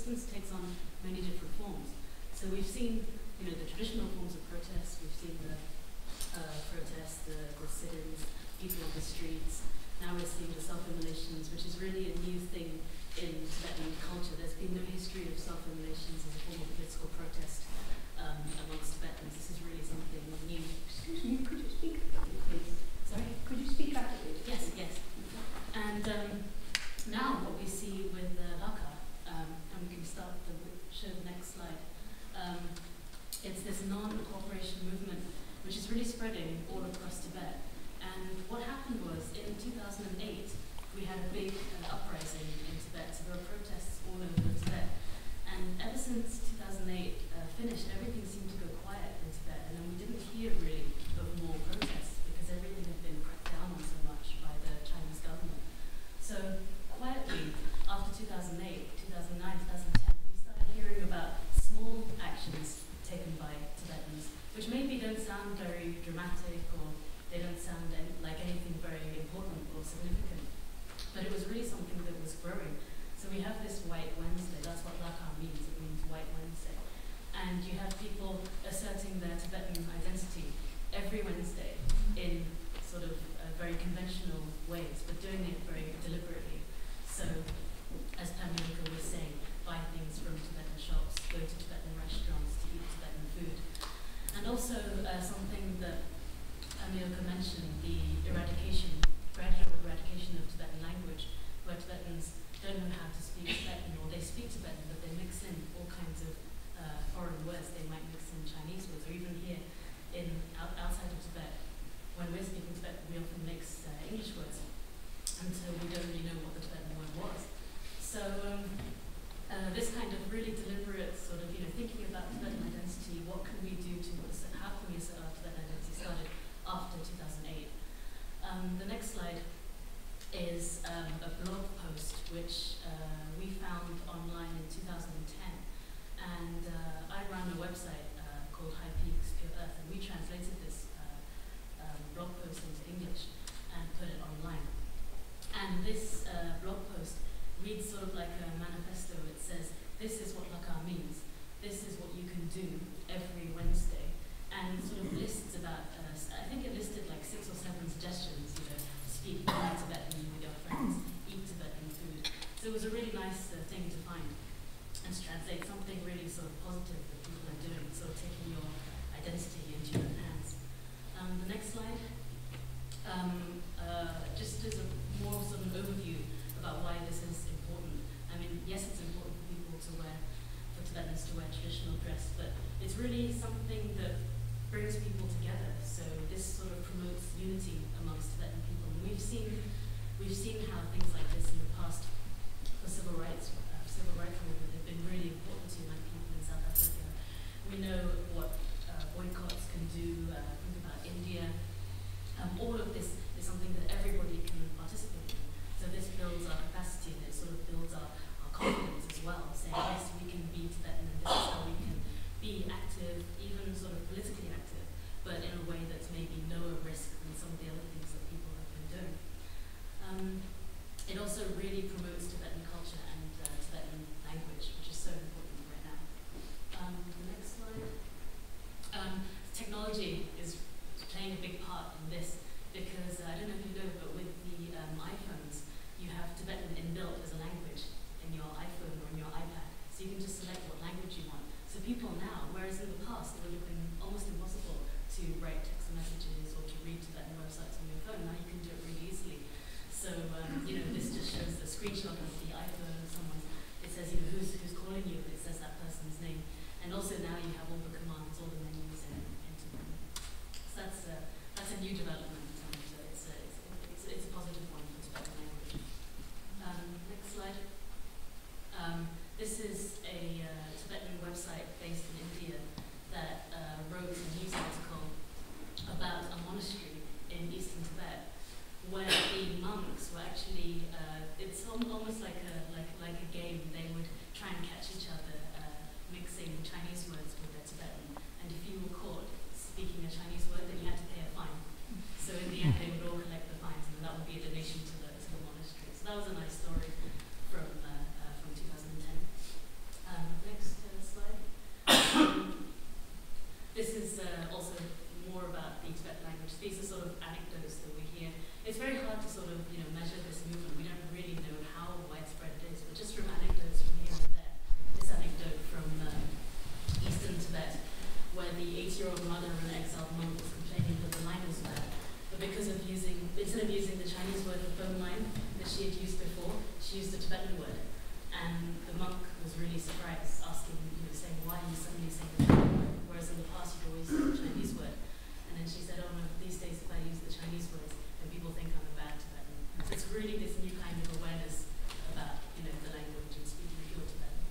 resistance takes on many different forms. So we've seen, you know, the traditional forms of protest. We've seen the protests, the sit-ins, people on the streets. Now we're seeing the self-immolations, which is really a new thing in Tibetan culture. There's been no history of self-immolations as a form of political protest amongst Tibetans. This is really something new. Excuse me, could you speak up, please? Sorry? Could you speak up, please? Yes, yes. And now what we see with Lhakar, and we can start to show the next slide, it's this non-cooperation movement which is really spreading all across Tibet. And what happened was, in 2008, we had a big uprising in Tibet, so there were protests all over Tibet. And ever since 2008 finished, everything seemed to go quiet in Tibet, and then we didn't hear really of more protests because everything had been cracked down on so much by the Chinese government. So quietly, after 2008, 2009, 2010, we started hearing about small actions taken by Tibetans, which maybe don't sound very dramatic or they don't sound like anything very important or significant, but it was really something that was growing. So we have this White Wednesday, that's what Lhakar means, it means White Wednesday. And you have people asserting their Tibetan identity every Wednesday in sort of very conventional ways, but doing it very deliberately. So, as Pamela was saying, buy things from Tibetan shops, go to Tibetan restaurants to eat Tibetan food. And also something that Amilka mentioned, the gradual eradication of Tibetan language, where Tibetans don't know how to speak Tibetan, or they speak Tibetan, but they mix in all kinds of foreign words. They might mix in Chinese words, or even here outside of Tibet, when we're speaking Tibetan, we often mix English words until we don't really know what the Tibetan word was. So this kind of really deliberate sort of, you know, thinking about Tibetan identity, what can we do to, how can we assert our Tibetan identity, started after 2008. The next slide is a blog post which we found online in 2010, and I ran a website called High Peaks Pure Earth, and we translated this blog post into English and put it online. And this blog post reads sort of like a manifesto. It says, this is what Lhakar means, this is what you can do every Wednesday, and sort of lists about, I think it listed like 6 or 7 suggestions, you know, speak Tibetan with your friends, eat Tibetan food. So it was a really nice thing to find and to translate something really sort of positive that people are doing, sort of taking your identity into your own hands. The next slide, just as a more sort of an overview about why this is important. I mean, yes, it's important for people to wear, for Tibetans to wear traditional dress, but it's really something that brings people together. So this sort of promotes unity amongst Tibetan people. And we've seen how things like this in the past for civil rights movement have been really important to many people in South Africa. We know what boycotts can do. Think about India. All of this is something that everybody can participate in. So this builds our capacity, and it sort of builds our confidence as well, saying, yes, we can be Tibetan, and this is how we can be active, even sort of politically active, but in a way that's maybe lower risk than some of the other things that people have been doing. It also really promotes Tibetan culture and Tibetan language, which is so important right now. The next slide. Technology is playing a big part in this, because I don't know if you know, but with the iPhones, you have Tibetan inbuilt as a language in your iPhone or in your iPad, so you can just select what language you want. So people now, whereas in the past it would have been almost impossible to write text messages or to read Tibetan websites on your phone, now you can do it really easily. So you know, this just shows the screenshot of the iPhone of someone. It says, you know, who's calling you, it says that person's name, and also now you have all the commands, all the menus in Tibetan. So that's a new development, and it's a positive one for Tibetan language. Next slide. This is a Tibetan website based in India that wrote a news article about a monastery in eastern Tibet, where the monks were actually, it's almost like a really surprised, asking, saying, why are you suddenly saying the Tibetan word, whereas in the past you'd always say the Chinese word. And then she said, oh no, these days if I use the Chinese words, then people think I'm a bad Tibetan. So it's really this new kind of awareness about, the language and speaking pure Tibetan.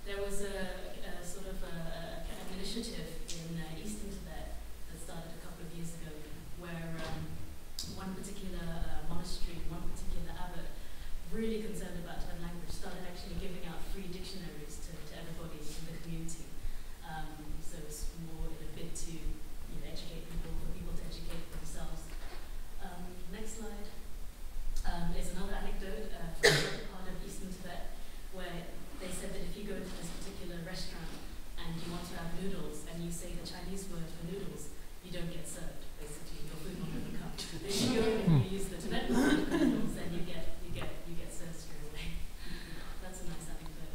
There was a sort of an initiative in eastern Tibet that started a couple of years ago, where one particular monastery, one particular abbot, really concerned about Tibetan language, started actually giving out free dictionaries to everybody in the community. So it's more in a bid to educate people, for people to educate themselves. Next slide is another anecdote from another part of eastern Tibet, where they said that if you go to this particular restaurant and you want to have noodles and you say the Chinese word for noodles, you don't get served. Basically, your food will never come. If you go and you use the Tibetan word for noodles, then you get served straight away. That's a nice anecdote.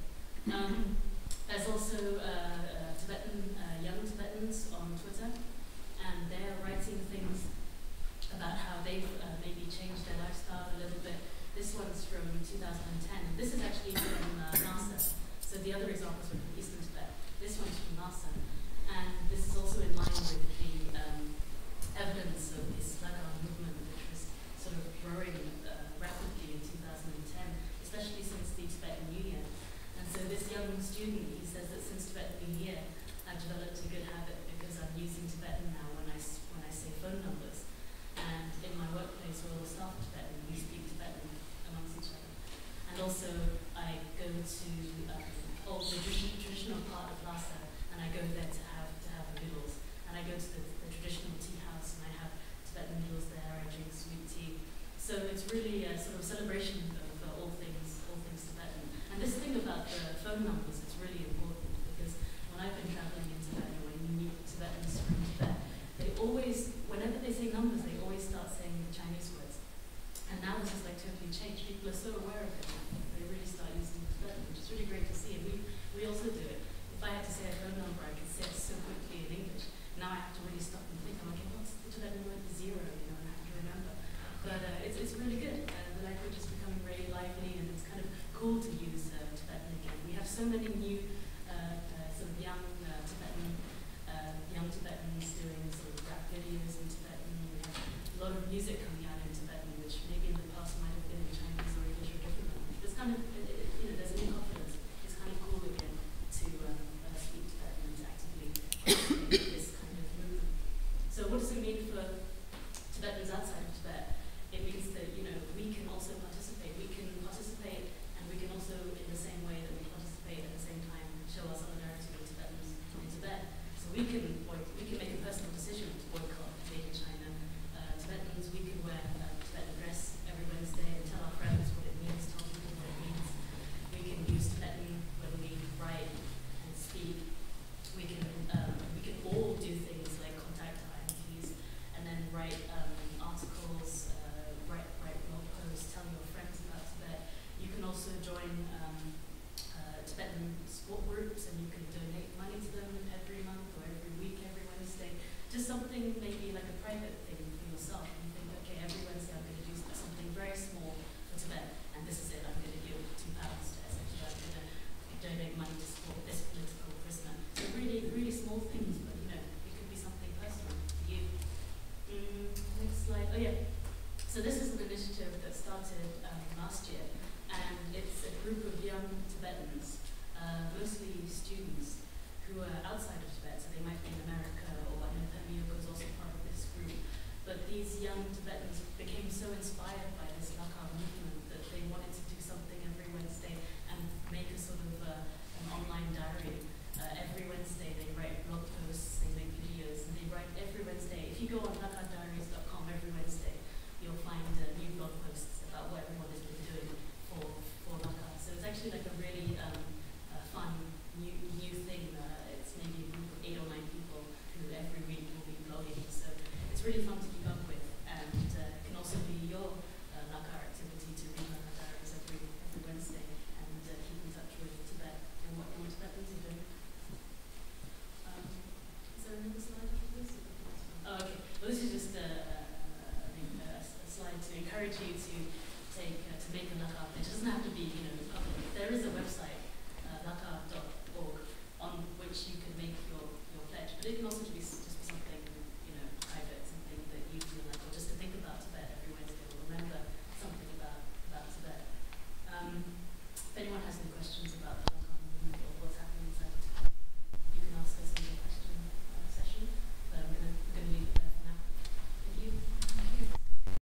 There's also young Tibetans on Twitter, and they're writing things about how they've maybe changed their lifestyle a little bit. This one's from 2010. This is actually from Lhasa. So the other examples were from eastern Tibet. This one's from Lhasa. And this is also in line with the evidence of this Lhakar movement, which was sort of growing rapidly in 2010, especially since the Tibetan New Year. And so this young student, he says that since Tibetan New Year, I've developed a good habit because I'm using Tibetan now when I say phone numbers. And in my workplace, we're all staff Tibetan, we speak Tibetan amongst each other. And also, I go to the traditional part of Lhasa, and I go there to have the noodles. And I go to the traditional tea house, and I have Tibetan noodles there. I drink sweet tea. So it's really a sort of celebration of all things Tibetan. And this thing about the phone numbers is really important, because when I've been traveling in Tibet, and when you meet Tibetans from Tibet, they always, whenever they say numbers, they always start saying the Chinese words. And now this has totally changed. People are so aware of it. They really start using Tibetan, which is really great to see. And we also do it. If I had to say a phone number, I could say it so quickly in English. Now I have to really stop and think. I'm like, okay, what's the Tibetan word for zero? And I have to remember. But it's really good. The language is becoming really lively, and it's kind of cool to use Tibetan again. We have so many new sort of young Tibetans doing sort of rap videos in Tibetan. We have a lot of music coming out in Tibetan, which maybe in the past might have been in Chinese or English or different language. It's kind of, there's a new confidence. It's kind of cool again to speak Tibetan and to actively participate in this kind of movement. So what does it mean for Tibetans outside of Tibet? It means that, we can also participate. We can participate, and we can also, in the same way that we participate, at the same time show our solidarity with Tibetans in Tibet. So we can make a personal decision to boycott Made in China Tibetans. We can wear Tibetan dress every Wednesday and tell our friends what it means, tell people what it means. We can use Tibetan when we write and speak. We can all do things like contact our MPs and then write articles, write blog posts, tell your friends about Tibet. You can also join Tibetan support groups, and you can donate money to them every month or every week, every Wednesday. Just something maybe like a private thing for yourself. You think, okay, every Wednesday I'm going to do something very small for Tibet, and this is it. I'm going to give £2 to SFT. I'm going to donate money to support this political prisoner. So really, really small things, but it could be something personal to you. Next slide. Oh yeah. So this is an initiative that started last year, and it's a group of young Tibetans, mostly students, who are outside of Tibet, so they might be in America, or I know Pamiyoko is also part of this group. But these young Tibetans became so inspired by this Lhakar movement that they wanted to do something every Wednesday and make a sort of an online diary. Every Wednesday they write blog posts, they make videos, and they write every Wednesday. If you go on lakardiaries.com every Wednesday, you'll find new blog posts about what everyone has been doing for Lhakar. So it's actually like a really fun new thing. It's maybe a group of 8 or 9 people who every week will be blogging. So it's really fun to keep up with, and it can also be your Lhakar activity to there is a website, lhakar.org, on which you can make your pledge. But it can also just be something, private, something that you feel like, or just to think about Tibet every Wednesday, or remember something about Tibet. If anyone has any questions about